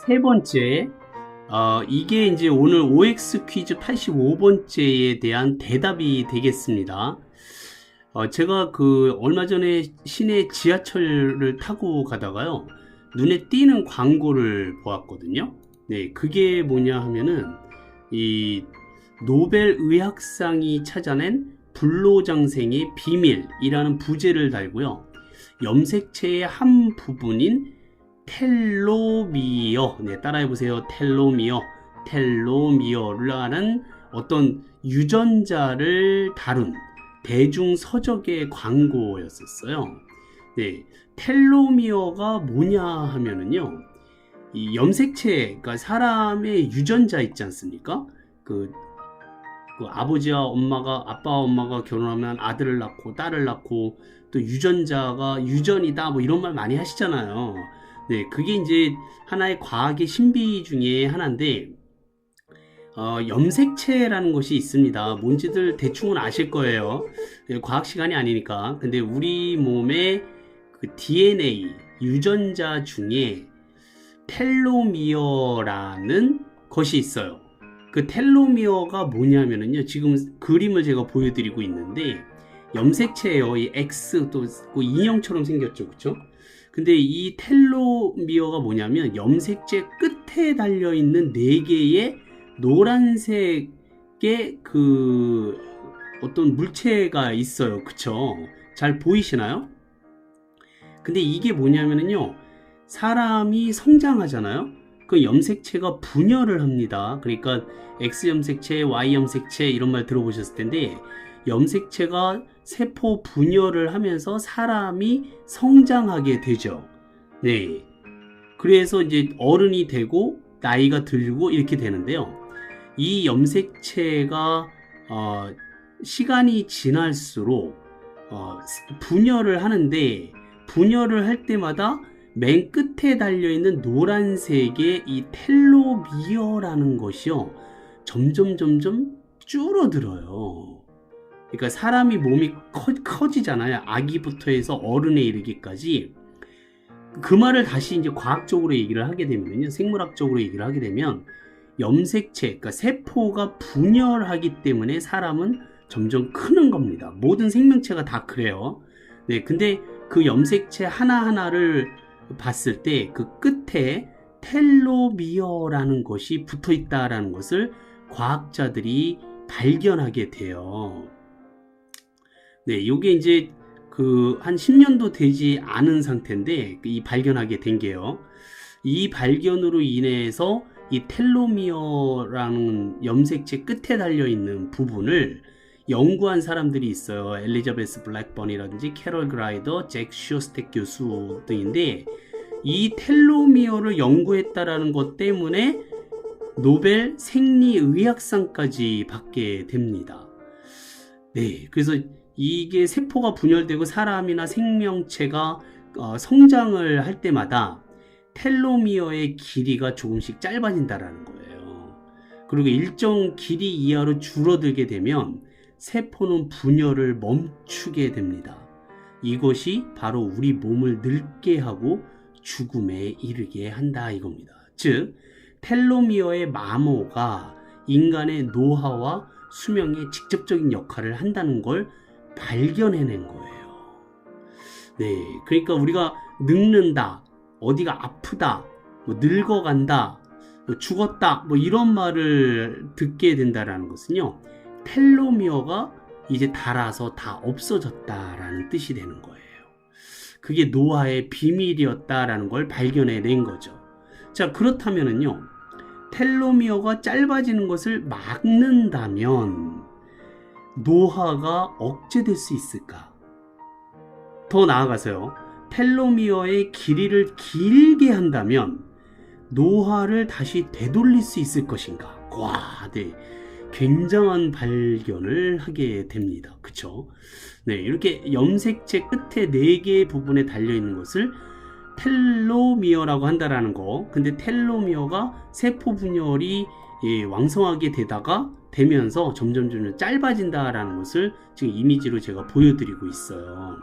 세 번째, 이게 이제 오늘 OX 퀴즈 85번째에 대한 대답이 되겠습니다. 제가 얼마 전에 시내 지하철을 타고 가다가요, 눈에 띄는 광고를 보았거든요. 네, 그게 뭐냐 하면은, 이 노벨 의학상이 찾아낸 불로장생의 비밀이라는 부제를 달고요. 염색체의 한 부분인 텔로미어, 네, 따라해보세요. 텔로미어라는 어떤 유전자를 다룬 대중 서적의 광고였었어요. 네, 텔로미어가 뭐냐 하면은요, 이 염색체, 그러니까 사람의 유전자 있지 않습니까? 아버지와 엄마가, 아빠와 엄마가 결혼하면 아들을 낳고 딸을 낳고 또 유전자가 유전이다 뭐 이런 말 많이 하시잖아요. 네, 그게 이제 하나의 과학의 신비 중에 하나인데, 염색체라는 것이 있습니다. 뭔지들 대충은 아실 거예요. 과학 시간이 아니니까. 근데 우리 몸의 DNA 유전자 중에 텔로미어라는 것이 있어요. 그 텔로미어가 뭐냐면은요, 지금 그림을 제가 보여드리고 있는데, 염색체예요. 이 X 또 인형처럼 생겼죠, 그쵸? 근데 이 텔로미어가 뭐냐면 염색체 끝에 달려있는 4개의 노란색의 어떤 물체가 있어요, 그쵸? 잘 보이시나요? 근데 이게 뭐냐면은요, 사람이 성장하잖아요. 그 염색체가 분열을 합니다. 그러니까 X 염색체, Y 염색체 이런 말 들어보셨을 텐데, 염색체가 세포 분열을 하면서 사람이 성장하게 되죠. 네. 그래서 이제 어른이 되고 나이가 들고 이렇게 되는데요. 이 염색체가 시간이 지날수록 분열을 하는데, 분열을 할 때마다 맨 끝에 달려있는 노란색의 이 텔로미어라는 것이요, 점점 줄어들어요. 그러니까 사람이 몸이 커지잖아요. 아기부터 해서 어른에 이르기까지. 그 말을 다시 이제 과학적으로 얘기를 하게 되면요, 생물학적으로 얘기를 하게 되면, 염색체, 그러니까 세포가 분열하기 때문에 사람은 점점 크는 겁니다. 모든 생명체가 다 그래요. 네, 근데 그 염색체 하나하나를 봤을 때 그 끝에 텔로미어라는 것이 붙어 있다라는 것을 과학자들이 발견하게 돼요. 네, 요게 이제 한 10년도 되지 않은 상태인데, 이 발견하게 된 게요. 이 발견으로 인해서 이 텔로미어라는 염색체 끝에 달려있는 부분을 연구한 사람들이 있어요. 엘리자베스 블랙번이라든지 캐럴 그라이더, 잭 슈스텍 교수 등인데, 이 텔로미어를 연구했다라는 것 때문에 노벨 생리의학상까지 받게 됩니다. 네, 그래서 이게 세포가 분열되고 사람이나 생명체가 성장을 할 때마다 텔로미어의 길이가 조금씩 짧아진다라는 거예요. 그리고 일정 길이 이하로 줄어들게 되면 세포는 분열을 멈추게 됩니다. 이것이 바로 우리 몸을 늙게 하고 죽음에 이르게 한다 이겁니다. 즉, 텔로미어의 마모가 인간의 노화와 수명에 직접적인 역할을 한다는 걸 발견해낸 거예요. 네, 그러니까 우리가 늙는다, 어디가 아프다, 뭐 늙어간다, 뭐 죽었다, 뭐 이런 말을 듣게 된다라는 것은요, 텔로미어가 이제 닳아서 다 없어졌다라는 뜻이 되는 거예요. 그게 노화의 비밀이었다라는 걸 발견해낸 거죠. 자, 그렇다면은요, 텔로미어가 짧아지는 것을 막는다면 노화가 억제될 수 있을까? 더 나아가서요, 텔로미어의 길이를 길게 한다면 노화를 다시 되돌릴 수 있을 것인가? 와, 네, 굉장한 발견을 하게 됩니다. 그쵸? 네, 이렇게 염색체 끝에 4개의 부분에 달려있는 것을 텔로미어라고 한다라는 거. 근데 텔로미어가 세포 분열이 왕성하게 되면서 점점 짧아진다라는 것을 지금 이미지로 제가 보여드리고 있어요.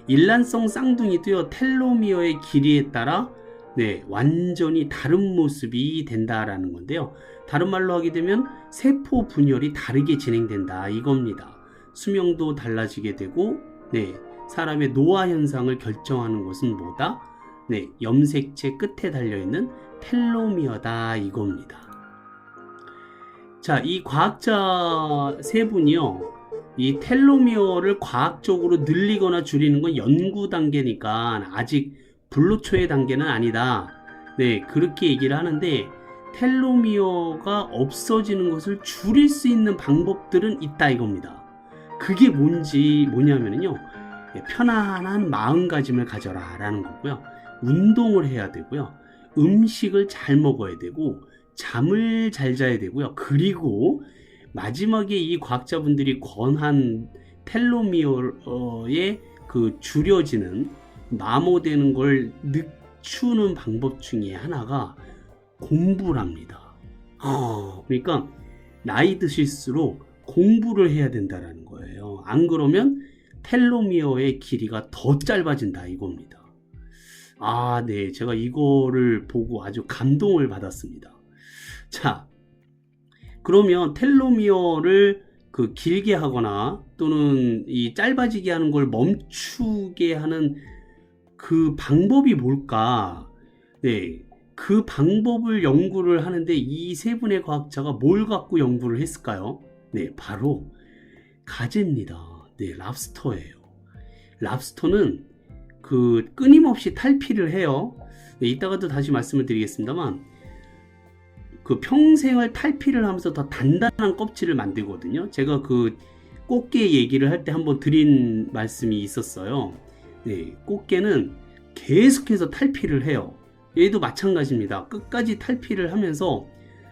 일란성 쌍둥이도요, 텔로미어의 길이에 따라 네, 완전히 다른 모습이 된다라는 건데요. 다른 말로 하게 되면 세포 분열이 다르게 진행된다 이겁니다. 수명도 달라지게 되고, 네, 사람의 노화 현상을 결정하는 것은 뭐다? 네, 염색체 끝에 달려있는 텔로미어다 이겁니다. 자, 이 과학자 세 분이요, 이 텔로미어를 과학적으로 늘리거나 줄이는 건 연구 단계니까 아직 불로초의 단계는 아니다. 네, 그렇게 얘기를 하는데, 텔로미어가 없어지는 것을 줄일 수 있는 방법들은 있다 이겁니다. 그게 뭐냐면요, 편안한 마음가짐을 가져라 라는 거고요. 운동을 해야 되고요. 음식을 잘 먹어야 되고, 잠을 잘 자야 되고요. 그리고 마지막에 이 과학자분들이 권한 텔로미어의 그 줄여지는, 마모되는 걸 늦추는 방법 중에 하나가 공부랍니다. 그러니까 나이 드실수록 공부를 해야 된다는 거예요. 안 그러면 텔로미어의 길이가 더 짧아진다 이겁니다. 네, 제가 이거를 보고 아주 감동을 받았습니다. 자, 그러면 텔로미어를 그 길게 하거나 또는 이 짧아지게 하는 걸 멈추게 하는 그 방법이 뭘까? 네, 그 방법을 연구를 하는데 이 세 분의 과학자가 뭘 갖고 연구를 했을까요? 네, 바로 가재입니다. 네, 랍스터예요. 랍스터는 그 끊임없이 탈피를 해요. 네, 이따가도 다시 말씀을 드리겠습니다만, 그 평생을 탈피를 하면서 더 단단한 껍질을 만들거든요. 제가 그 꽃게 얘기를 할 때 한번 드린 말씀이 있었어요. 네, 꽃게는 계속해서 탈피를 해요. 얘도 마찬가지입니다. 끝까지 탈피를 하면서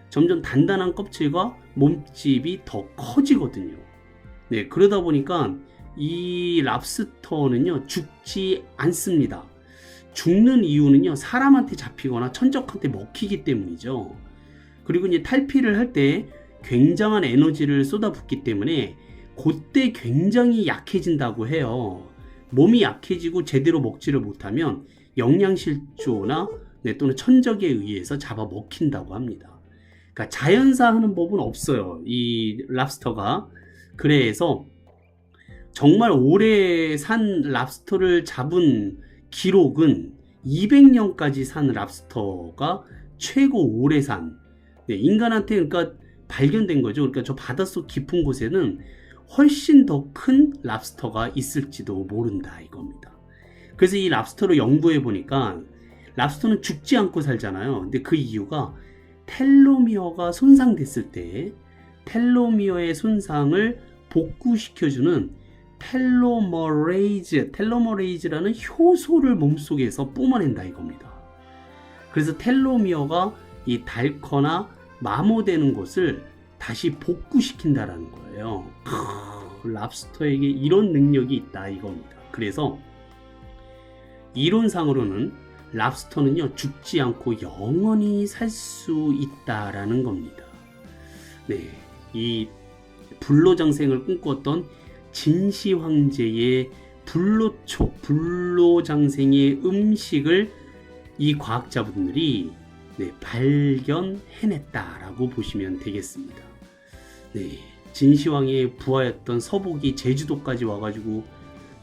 점점 단단한 껍질과 몸집이 더 커지거든요. 네, 그러다 보니까 이 랍스터는요, 죽지 않습니다. 죽는 이유는요, 사람한테 잡히거나 천적한테 먹히기 때문이죠. 그리고 이제 탈피를 할 때 굉장한 에너지를 쏟아붓기 때문에 그때 굉장히 약해진다고 해요. 몸이 약해지고 제대로 먹지를 못하면 영양실조나 또는 천적에 의해서 잡아먹힌다고 합니다. 그러니까 자연사 하는 법은 없어요, 이 랍스터가. 그래서 정말 오래 산 랍스터를 잡은 기록은 200년까지 산 랍스터가 최고 오래 산, 인간한테 그러니까 발견된 거죠. 그러니까 저 바닷속 깊은 곳에는 훨씬 더 큰 랍스터가 있을지도 모른다 이겁니다. 그래서 이 랍스터를 연구해 보니까 랍스터는 죽지 않고 살잖아요. 근데 그 이유가 텔로미어가 손상됐을 때 텔로미어의 손상을 복구시켜주는 텔로머레이즈라는 효소를 몸속에서 뿜어낸다 이겁니다. 그래서 텔로미어가 이 닳거나 마모되는 것을 다시 복구시킨다라는 거예요. 랍스터에게 이런 능력이 있다 이겁니다. 그래서 이론상으로는 랍스터는요, 죽지 않고 영원히 살 수 있다라는 겁니다. 네, 이 불로장생을 꿈꿨던 진시 황제의 불로장생의 음식을 이 과학자분들이 발견해냈다라고 보시면 되겠습니다. 네, 진시황의 부하였던 서복이 제주도까지 와가지고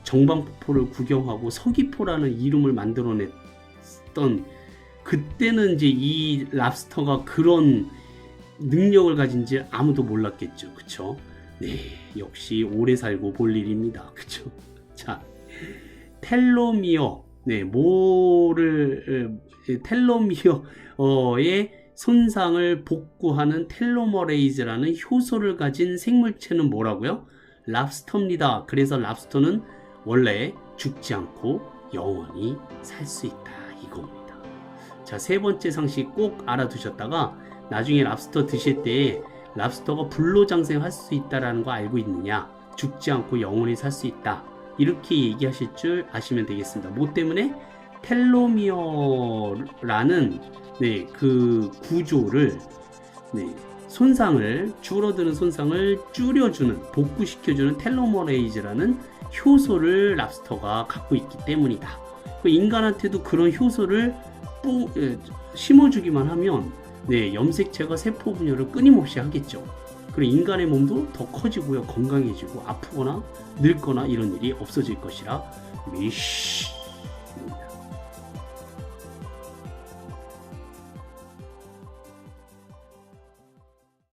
정방폭포를 구경하고 서귀포라는 이름을 만들어냈던, 그때는 이제 이 랍스터가 그런 능력을 가진지 아무도 몰랐겠죠. 그쵸? 네, 역시 오래 살고 볼 일입니다. 그쵸? 자, 텔로미어, 텔로미어의 손상을 복구하는 텔로머레이즈라는 효소를 가진 생물체는 뭐라고요? 랍스터입니다. 그래서 랍스터는 원래 죽지 않고 영원히 살 수 있다 이겁니다. 자, 세 번째 상식 꼭 알아두셨다가 나중에 랍스터 드실 때 랍스터가 불로장생할 수 있다는 거 알고 있느냐, 죽지 않고 영원히 살 수 있다, 이렇게 얘기하실 줄 아시면 되겠습니다. 뭐 때문에? 텔로미어라는 그 구조를, 줄어드는 손상을 줄여주는, 복구시켜주는 텔로머레이즈라는 효소를 랍스터가 갖고 있기 때문이다. 인간한테도 그런 효소를 심어주기만 하면 염색체가 세포 분열을 끊임없이 하겠죠. 그리고 인간의 몸도 더 커지고요, 건강해지고 아프거나 늙거나 이런 일이 없어질 것이라 미쉬